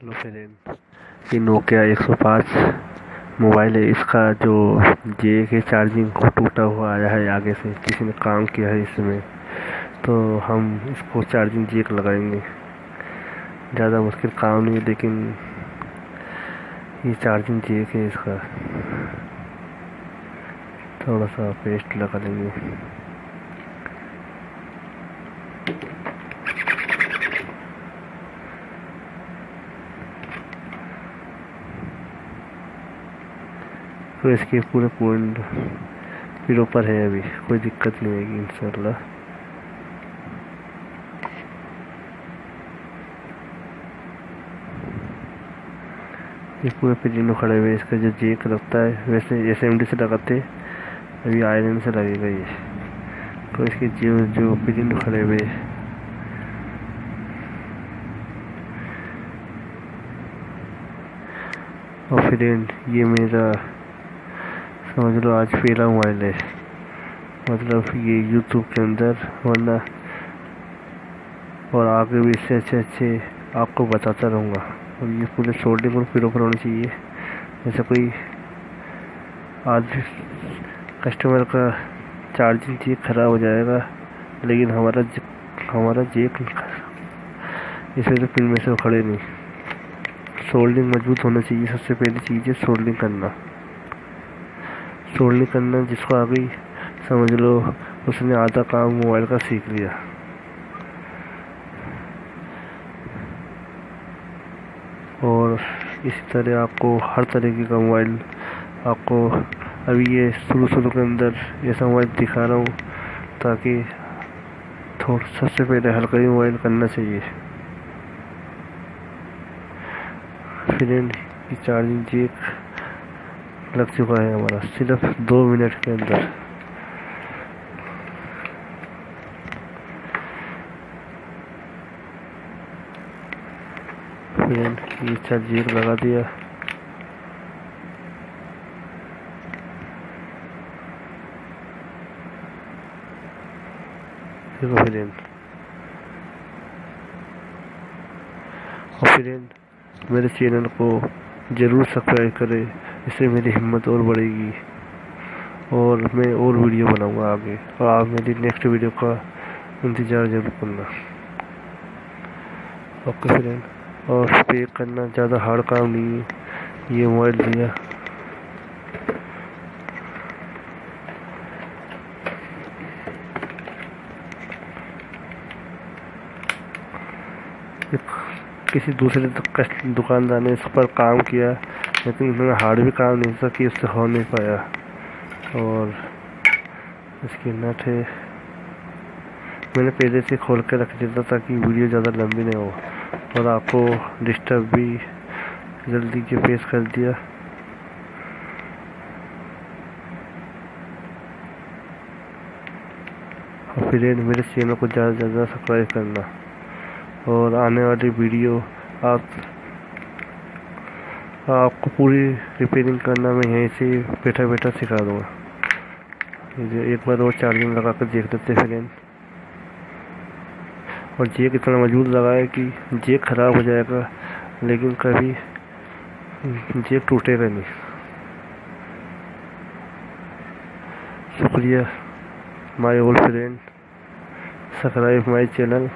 Hello friend, ये Nokia 105 mobile है। इसका जो जेक है चार्जिंग को टूटा हुआ आया है, आगे से किसी ने काम किया है इसमें। तो हम इसको चार्जिंग जेक लगाएंगे। ज़्यादा मुश्किल काम नहीं है, लेकिन ये चार्जिंग जेक है, इसका थोड़ा सा पेस्ट लगा लेंगे। तो इसके पूरे पॉइंट फिर ऊपर है, अभी कोई दिक्कत नहीं आएगी इंशाल्लाह। ये पूरे पिजिनो खड़े हुए। इसका जो जेक लगता है वैसे SMD से लगाते, अभी आयरन से लगेगा ये। तो इसके जो जो पिजिनो खड़े हुए, और फ्रेंड ये मेरा समझ लो आज पहला मोबाइल है, मतलब ये यूट्यूब के अंदर, वरना और आगे भी इससे अच्छे आपको बताता रहूँगा। और ये पूरे सोल्डिंग और प्रॉपर होनी चाहिए। जैसे कोई आज कस्टमर का चार्जिंग जेक ख़राब हो जाएगा, लेकिन हमारा जेक इस वजह से पिन में से वो खड़े नहीं। सोल्डिंग मजबूत होना चाहिए। सबसे पहली चीज़ है सोल्डिंग करना। सोल्डिंग करना जिसको आ गई, समझ लो उसने आधा काम मोबाइल का सीख लिया। और इसी तरह आपको हर तरीके का मोबाइल, आपको अभी ये शुरू के अंदर ऐसा मोबाइल दिखा रहा हूँ ताकि थोड़ा सबसे पहले हल्का ही मोबाइल करना चाहिए। फ्रेंड ये चार्जिंग जेक लग चुका है हमारा सिर्फ 2 मिनट के अंदर। फ्रेंड ये चार्ज जेक लगा दिया। देखो फ्रेंड, और फ्रेंड मेरे चैनल को ज़रूर सब्सक्राइब करें, इससे मेरी हिम्मत और बढ़ेगी और मैं और वीडियो बनाऊंगा आगे। और आप मेरी नेक्स्ट वीडियो का इंतज़ार ज़रूर करना। ओके फ्रेंड, और पे करना ज़्यादा हार्ड काम नहीं है। ये मोबाइल दिया, किसी दूसरे दुकानदार ने इस पर काम किया, लेकिन उन्होंने हार्ड भी काम नहीं था कि उससे हो नहीं पाया। और इसकी नट है, मैंने पहले से खोल के रख दिया था ताकि वीडियो ज़्यादा लंबी नहीं हो और आपको डिस्टर्ब भी जल्दी के पेश कर दिया। और फिर मेरे चैनल को ज़्यादा से ज़्यादा सब्सक्राइब करना, और आने वाली वीडियो आपको पूरी रिपेयरिंग करना मैं यहीं से बैठा सिखा दूँगा। एक बार और चार्जिंग लगा कर देख लेते फ्रेंड। और जेक इतना मजबूत लगा है कि जेक ख़राब हो जाएगा, लेकिन कभी जेक टूटेगा नहीं। शुक्रिया my old friend, subscribe my channel.